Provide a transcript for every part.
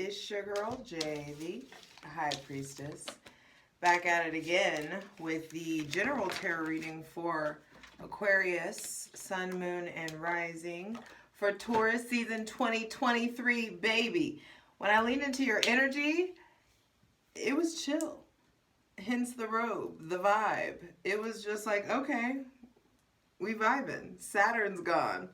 It's your girl, Jay, the High Priestess, back at it again with the general tarot reading for Aquarius, Sun, Moon, and Rising for Taurus season 2023, baby. When I leaned into your energy, it was chill. Hence the robe, the vibe. It was just like, okay, we vibing. Saturn's gone.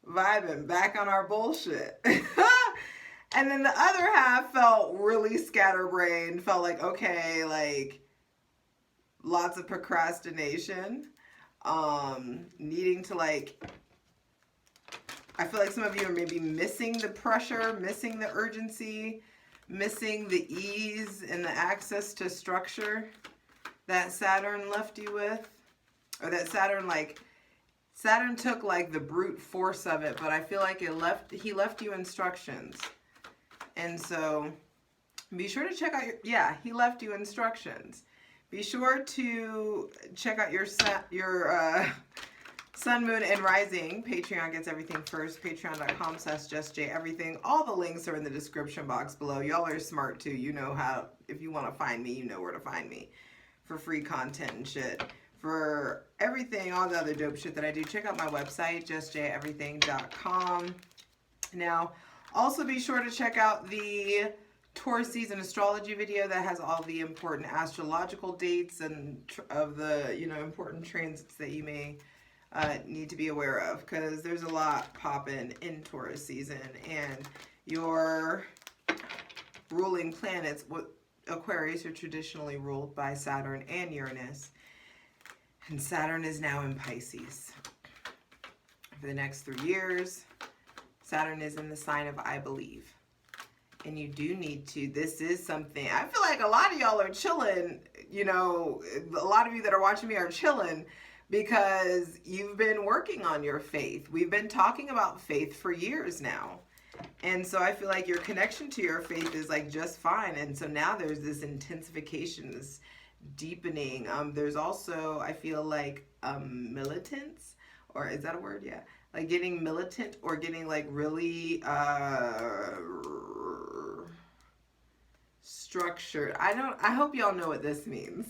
Vibing, back on our bullshit. And then the other half felt really scatterbrained, felt like, okay, like lots of procrastination, needing to like, I feel like some of you are maybe missing the pressure, missing the urgency, missing the ease and the access to structure that Saturn left you with, or that Saturn took like the brute force of it, but I feel like he left you instructions. And so be sure to check out he left you instructions. Be sure to check out your Sun, Moon, and Rising. Patreon gets everything first. Patreon.com/justjeverything. All the links are in the description box below. Y'all are smart too. You know how, if you want to find me, you know where to find me for free content and shit. For everything, all the other dope shit that I do, check out my website, justjeverything.com. Now, also be sure to check out the Taurus season astrology video that has all the important astrological dates and of the, important transits that you may need to be aware of, because there's a lot popping in Taurus season, and your ruling planets, Aquarius, are traditionally ruled by Saturn and Uranus, and Saturn is now in Pisces for the next 3 years. Saturn is in the sign of I believe. And you do need to, this is something, I feel like a lot of y'all are chilling, a lot of you that are watching me are chilling because you've been working on your faith. We've been talking about faith for years now. And so I feel like your connection to your faith is like just fine. And so now there's this intensification, this deepening. There's also, I feel like, militance, or is that a word? Yeah. Like getting militant or getting like really structured. I hope y'all know what this means.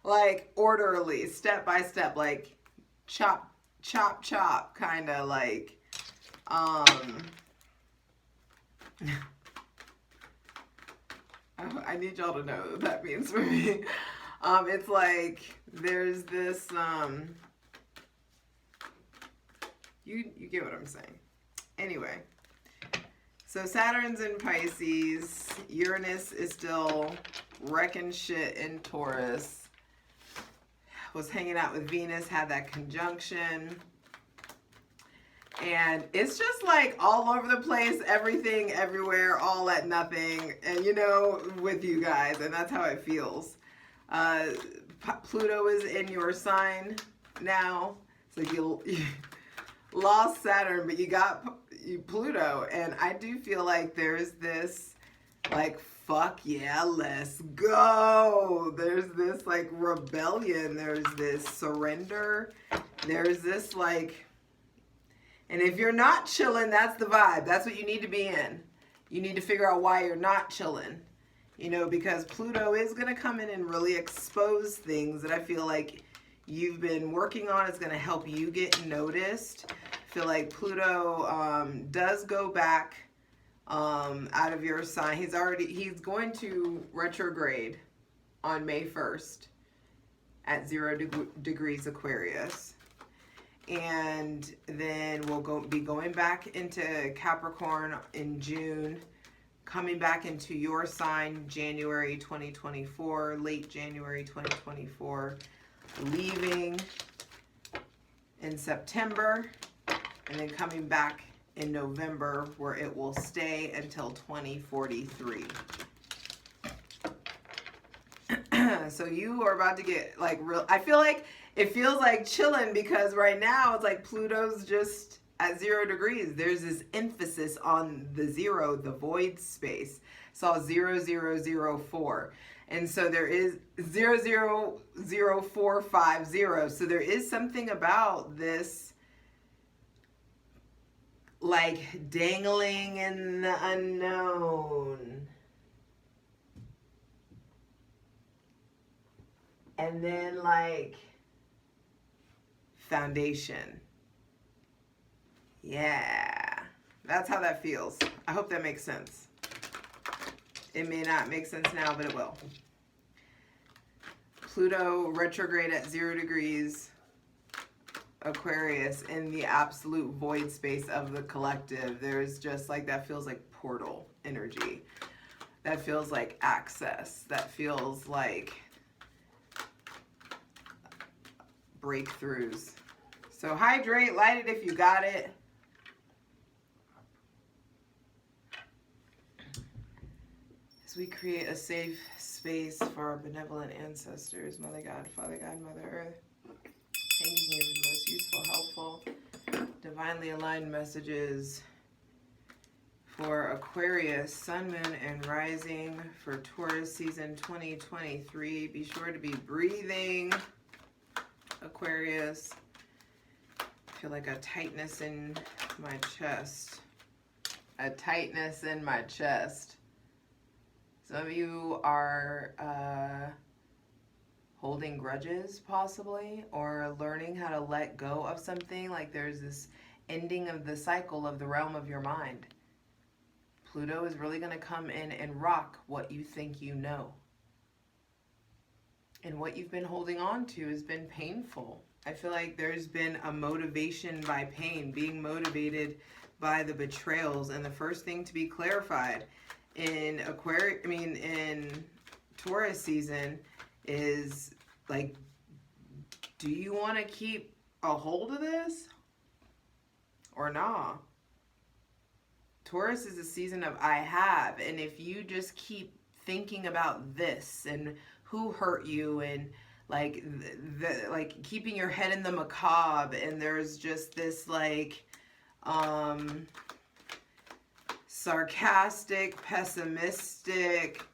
Like orderly, step by step, like chop, chop, chop, kind of like, I need y'all to know what that means for me. It's like there's this, you get what I'm saying. Anyway, so Saturn's in Pisces. Uranus is still wrecking shit in Taurus. Was hanging out with Venus, had that conjunction. And it's just like all over the place, everything, everywhere, all at nothing. And with you guys, and that's how it feels. Pluto is in your sign now. So you lost Saturn, but you got Pluto, and I do feel like there's this like, fuck yeah, let's go. There's this like rebellion, there's this surrender, there's this like, and if you're not chilling, that's the vibe. That's what you need to be in. You need to figure out why you're not chilling, because Pluto is going to come in and really expose things that I feel like you've been working on. It's going to help you get noticed. I feel like Pluto does go back out of your sign. He's going to retrograde on May 1st at 0 degrees Aquarius. And then we'll be going back into Capricorn in June, coming back into your sign January 2024, late January 2024, leaving in September, and then coming back in November, where it will stay until 2043. So you are about to get like real, I feel like it feels like chilling, because right now it's like Pluto's just at 0 degrees. There's this emphasis on the zero, the void space. So 0004. And so there is 000450. So there is something about this like dangling in the unknown. And then like foundation. Yeah, that's how that feels. I hope that makes sense. It may not make sense now, but it will. Pluto retrograde at 0 degrees Aquarius in the absolute void space of the collective. There's just like, that feels like portal energy. That feels like access. That feels like breakthroughs. So hydrate, light it if you got it. As we create a safe space for our benevolent ancestors, Mother God, Father God, Mother Earth, thanking you for the most useful, helpful, divinely aligned messages for Aquarius, Sun, Moon, and Rising for Taurus season 2023. Be sure to be breathing, Aquarius. I feel like a tightness in my chest. A tightness in my chest. Some of you are holding grudges, possibly, or learning how to let go of something. Like there's this ending of the cycle of the realm of your mind. Pluto is really going to come in and rock what you think you know. And what you've been holding on to has been painful. I feel like there's been a motivation by pain, being motivated by the betrayals. And the first thing to be clarified in in Taurus season is like, do you want to keep a hold of this or nah? Taurus is a season of I have, and if you just keep thinking about this and who hurt you and like like keeping your head in the macabre, and there's just this like sarcastic, pessimistic,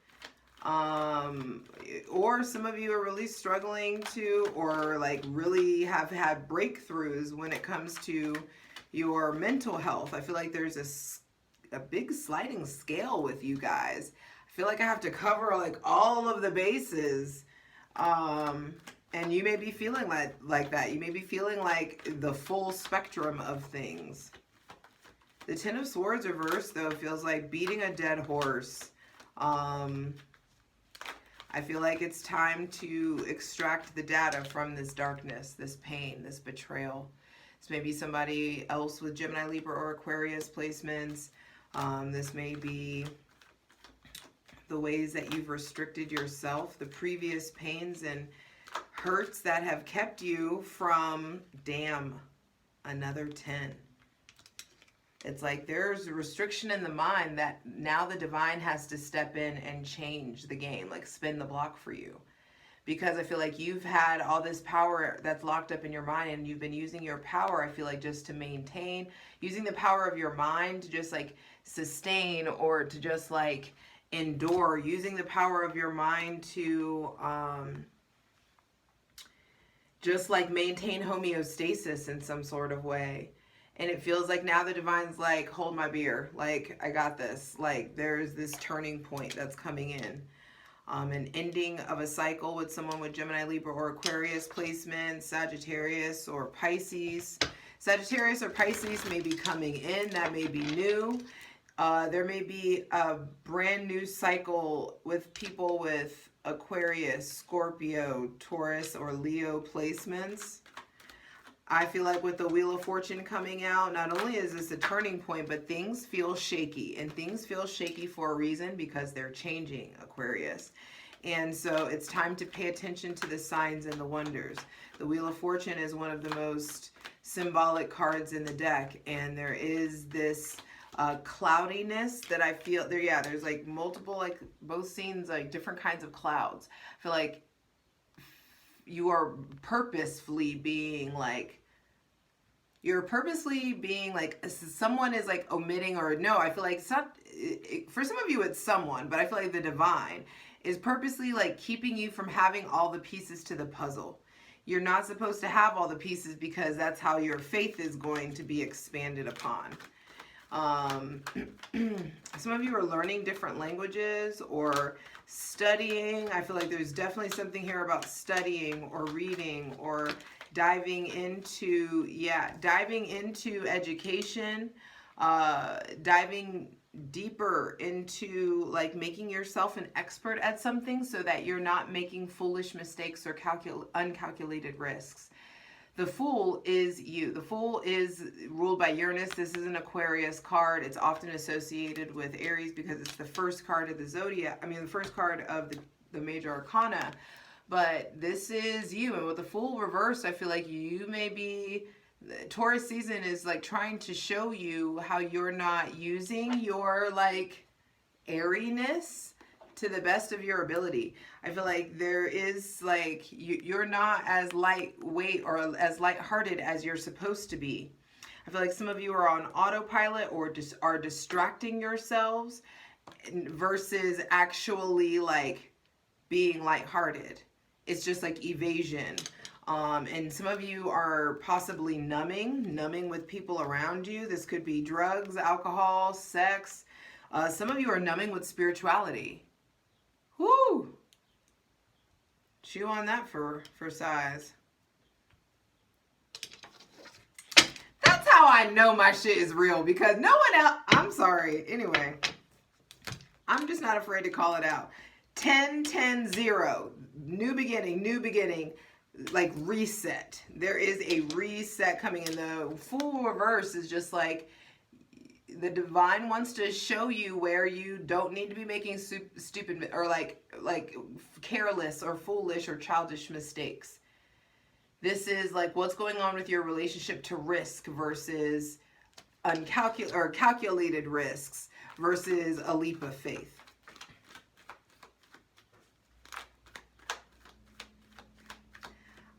or some of you are really struggling to, or like really have had breakthroughs when it comes to your mental health. I feel like there's a big sliding scale with you guys. I feel like I have to cover like all of the bases. And you may be feeling like that. You may be feeling like the full spectrum of things. The Ten of Swords reversed, though, feels like beating a dead horse. I feel like it's time to extract the data from this darkness, this pain, this betrayal. This may be somebody else with Gemini, Libra, or Aquarius placements. This may be the ways that you've restricted yourself, the previous pains and hurts that have kept you from, damn, another 10. It's like there's a restriction in the mind that now the divine has to step in and change the game, like spin the block for you. Because I feel like you've had all this power that's locked up in your mind, and you've been using your power, I feel like, just to maintain, using the power of your mind to just like sustain or to just like endure, using the power of your mind to just like maintain homeostasis in some sort of way. And it feels like now the divine's like, hold my beer. Like, I got this. Like, there's this turning point that's coming in. An ending of a cycle with someone with Gemini, Libra, or Aquarius placement, Sagittarius or Pisces. Sagittarius or Pisces may be coming in. That may be new. There may be a brand new cycle with people with Aquarius, Scorpio, Taurus, or Leo placements. I feel like with the Wheel of Fortune coming out, not only is this a turning point, but things feel shaky. And things feel shaky for a reason, because they're changing, Aquarius. And so it's time to pay attention to the signs and the wonders. The Wheel of Fortune is one of the most symbolic cards in the deck. And there is this cloudiness that I feel there. Yeah, there's like multiple, like both scenes, like different kinds of clouds. I feel like you are purposefully being like, someone is like omitting, or no, I feel like it's not, for some of you it's someone, but I feel like the divine is purposely like keeping you from having all the pieces to the puzzle. You're not supposed to have all the pieces, because that's how your faith is going to be expanded upon. Some of you are learning different languages or studying. I feel like there's definitely something here about studying or reading or diving into, diving into education, diving deeper into like making yourself an expert at something so that you're not making foolish mistakes or uncalculated risks. The Fool is you. The Fool is ruled by Uranus. This is an Aquarius card. It's often associated with Aries because it's the first card of the zodiac. I mean, the first card of the major arcana. But this is you. And with the Fool reversed, I feel like you may be... Taurus season is like trying to show you how you're not using your like airiness to the best of your ability. I feel like there is like you're not as lightweight or as lighthearted as you're supposed to be. I feel like some of you are on autopilot or just are distracting yourselves versus actually like being lighthearted. It's just like evasion. And some of you are possibly numbing with people around you. This could be drugs, alcohol, sex. Some of you are numbing with spirituality. Whoo! Chew on that for size. That's how I know my shit is real, because no one else... I'm sorry. Anyway, I'm just not afraid to call it out. 10-10-0. New beginning. Like reset. There is a reset coming in. The Fool reverse is just like the divine wants to show you where you don't need to be making stupid or like careless or foolish or childish mistakes. This is like what's going on with your relationship to risk versus calculated risks versus a leap of faith.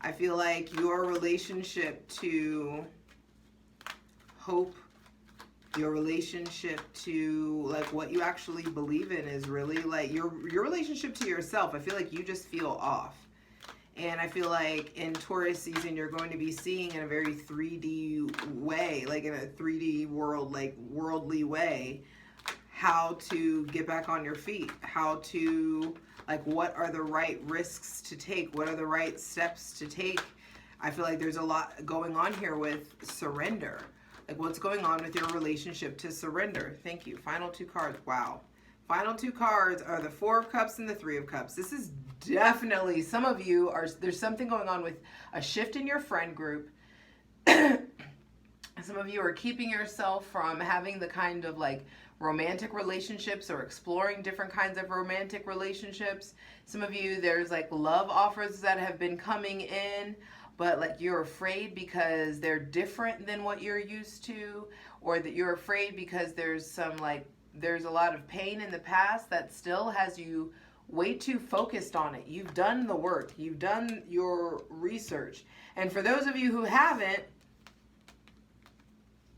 I feel like your relationship to hope, your relationship to like what you actually believe in is really like your relationship to yourself. I feel like you just feel off. And I feel like in Taurus season, you're going to be seeing in a very 3D way, like in a 3D world, like worldly way, how to get back on your feet, how to... like, what are the right risks to take? What are the right steps to take? I feel like there's a lot going on here with surrender. Like, what's going on with your relationship to surrender? Thank you. Final two cards. Wow. Final two cards are the Four of Cups and the Three of Cups. This is definitely, some of you are, there's something going on with a shift in your friend group. Some of you are keeping yourself from having the kind of like romantic relationships or exploring different kinds of romantic relationships. Some of you, there's like love offers that have been coming in, but like you're afraid because they're different than what you're used to, or that you're afraid because there's some like, there's a lot of pain in the past that still has you way too focused on it. You've done the work, you've done your research. And for those of you who haven't,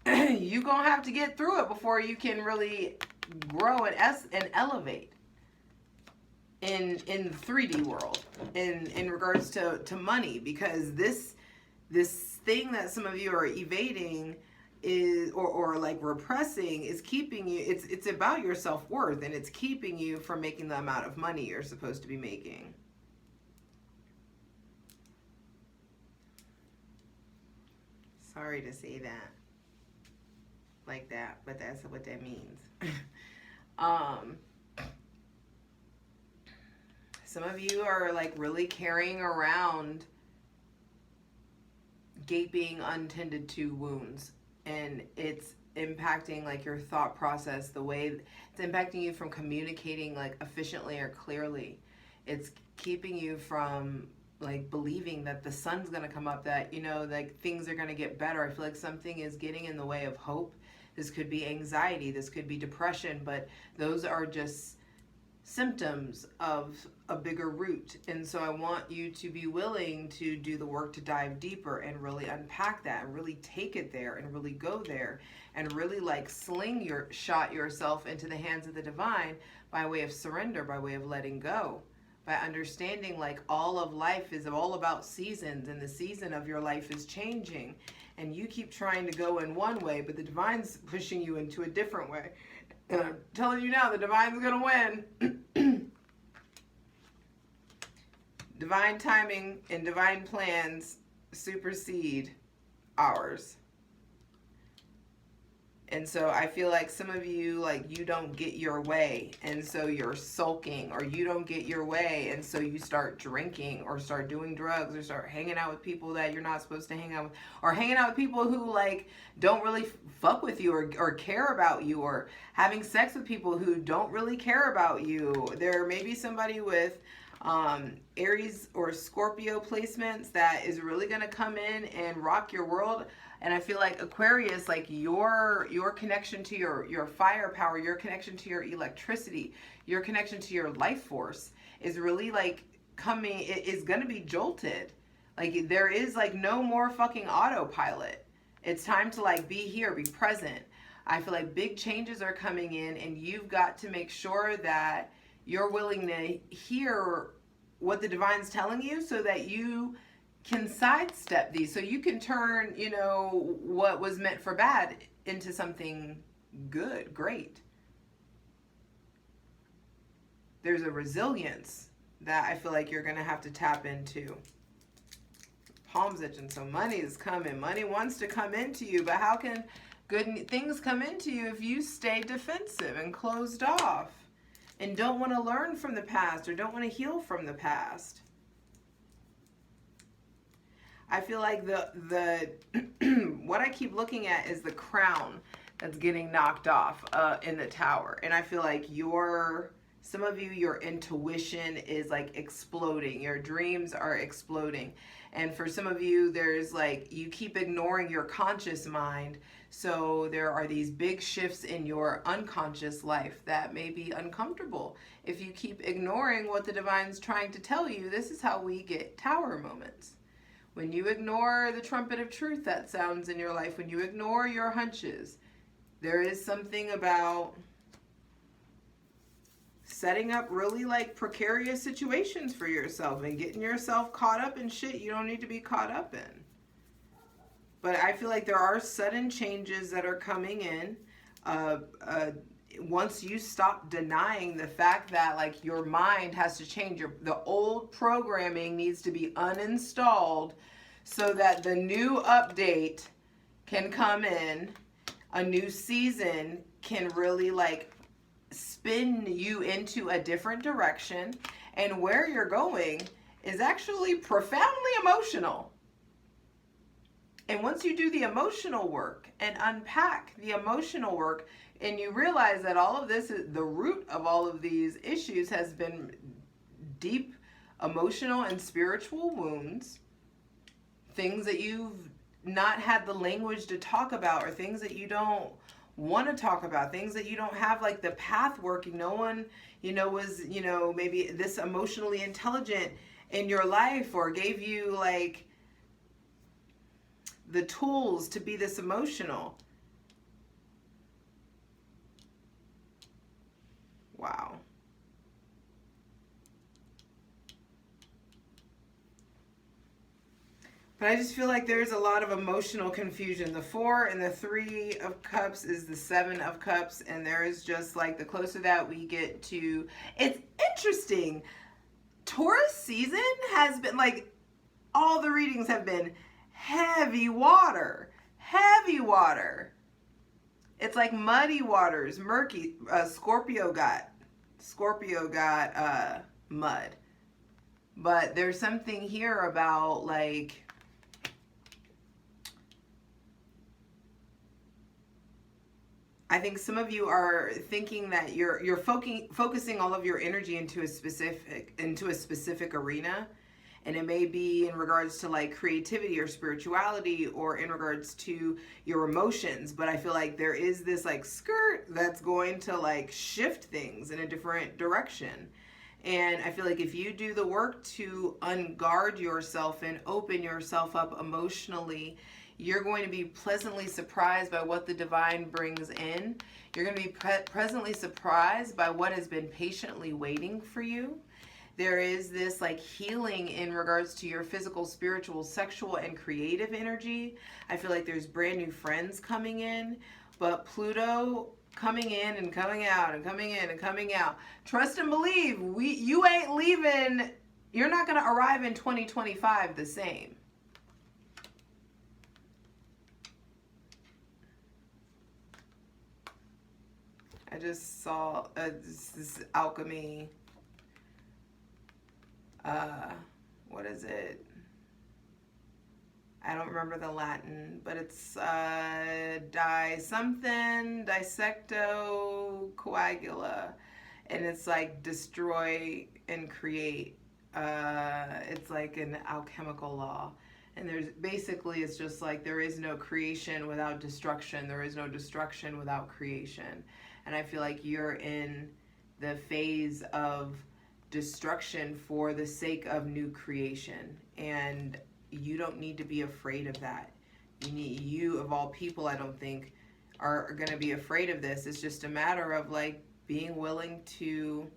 you're going to have to get through it before you can really grow and elevate in the 3D world in regards to money, because this thing that some of you are evading is or like repressing is keeping you, it's about your self-worth, and it's keeping you from making the amount of money you're supposed to be making. Sorry to say that like that, but that's what that means. Some of you are like really carrying around gaping untended to wounds, and it's impacting like your thought process, the way it's impacting you from communicating like efficiently or clearly. It's keeping you from like believing that the sun's going to come up, that, you know, like things are going to get better. I feel like something is getting in the way of hope. This could be anxiety, this could be depression, but those are just symptoms of a bigger root. And so I want you to be willing to do the work to dive deeper and really unpack that and really take it there and really go there and really like shot yourself into the hands of the divine by way of surrender, by way of letting go, by understanding like all of life is all about seasons, and the season of your life is changing, and you keep trying to go in one way, but the divine's pushing you into a different way. And I'm telling you now, the divine's gonna win. Divine timing and divine plans supersede ours. And so I feel like some of you, like, you don't get your way, and so you're sulking, or you don't get your way, and so you start drinking, or start doing drugs, or start hanging out with people that you're not supposed to hang out with, or hanging out with people who, like, don't really fuck with you, or care about you, or having sex with people who don't really care about you. There may be somebody with Aries or Scorpio placements that is really going to come in and rock your world. And I feel like Aquarius, like your connection to your firepower, your connection to your electricity, your connection to your life force is really like coming, it is going to be jolted. Like there is like no more fucking autopilot. It's time to like be here, be present. I feel like big changes are coming in, and you've got to make sure that you're willing to hear what the divine's telling you, so that you can sidestep these, so you can turn, you know, what was meant for bad into something good, great. There's a resilience that I feel like you're going to have to tap into. Palms itching, so money is coming. Money wants to come into you, but how can good things come into you if you stay defensive and closed off and don't want to learn from the past, or don't want to heal from the past? I feel like the what I keep looking at is the crown that's getting knocked off in the tower. And I feel like some of you, your intuition is like exploding. Your dreams are exploding. And for some of you, there's like, you keep ignoring your conscious mind. So there are these big shifts in your unconscious life that may be uncomfortable. If you keep ignoring what the divine's trying to tell you, this is how we get tower moments. When you ignore the trumpet of truth that sounds in your life, when you ignore your hunches, there is something about setting up really like precarious situations for yourself and getting yourself caught up in shit you don't need to be caught up in. But I feel like there are sudden changes that are coming in. Once you stop denying the fact that like your mind has to change, the old programming needs to be uninstalled so that the new update can come in, a new season can really like spin you into a different direction, and where you're going is actually profoundly emotional. And once you do the emotional work and unpack the emotional work, and you realize that all of this, the root of all of these issues has been deep emotional and spiritual wounds, things that you've not had the language to talk about, or things that you don't want to talk about, things that you don't have like the path working. No one, was, maybe this emotionally intelligent in your life, or gave you like the tools to be this emotional. Wow. But I just feel like there's a lot of emotional confusion. The 4 and the 3 of Cups is the 7 of Cups, and there is just like, the closer that we get to, it's interesting. Taurus season has been like, all the readings have been heavy water, heavy water. It's like muddy waters, murky. Scorpio got mud. But there's something here about like, I think some of you are thinking that you're focusing all of your energy into a specific arena. And it may be in regards to like creativity or spirituality, or in regards to your emotions. But I feel like there is this like skirt that's going to like shift things in a different direction. And I feel like if you do the work to unguard yourself and open yourself up emotionally, you're going to be pleasantly surprised by what the divine brings in. You're going to be pleasantly surprised by what has been patiently waiting for you. there is this like healing in regards to your physical, spiritual, sexual, and creative energy. I feel like there's brand new friends coming in, but Pluto coming in and coming out and coming in and coming out. Trust and believe, you ain't leaving. You're not going to arrive in 2025 the same. I just saw this alchemy. What is it? I don't remember the Latin, but it's dissecto coagula, and it's like destroy and create. It's like an alchemical law, and it's just like there is no creation without destruction. There is no destruction without creation, and I feel like you're in the phase of destruction for the sake of new creation, and you don't need to be afraid of that. You of all people, I don't think, are going to be afraid of this. It's just a matter of like being willing to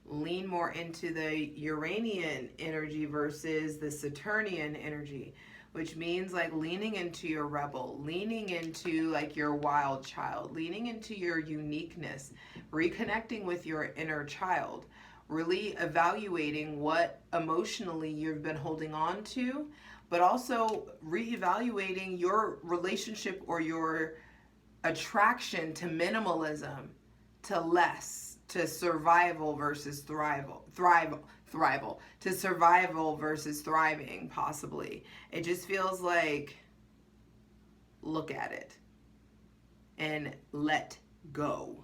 lean more into the Uranian energy versus the Saturnian energy, which means like leaning into your rebel, leaning into like your wild child, leaning into your uniqueness, reconnecting with your inner child, really evaluating what emotionally you've been holding on to, but also reevaluating your relationship or your attraction to minimalism, to less, to survival versus thrival, to survival versus thriving, possibly. It just feels like, look at it and let go.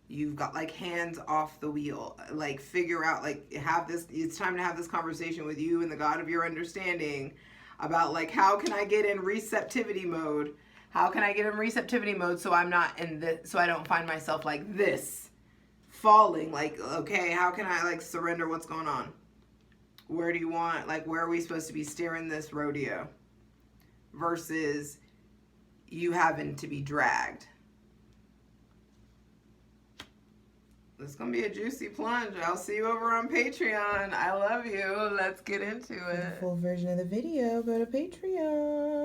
You've got like hands off the wheel, like figure out, like it's time to have this conversation with you and the God of your understanding about like, how can I get in receptivity mode? How can I get in receptivity mode so I'm not in this, so I don't find myself like this, falling, like, okay, how can I like surrender what's going on? Where do you want, like, where are we supposed to be steering this rodeo versus you having to be dragged? It's going to be a juicy plunge. I'll see you over on Patreon. I love you. Let's get into it. For the full version of the video, go to Patreon.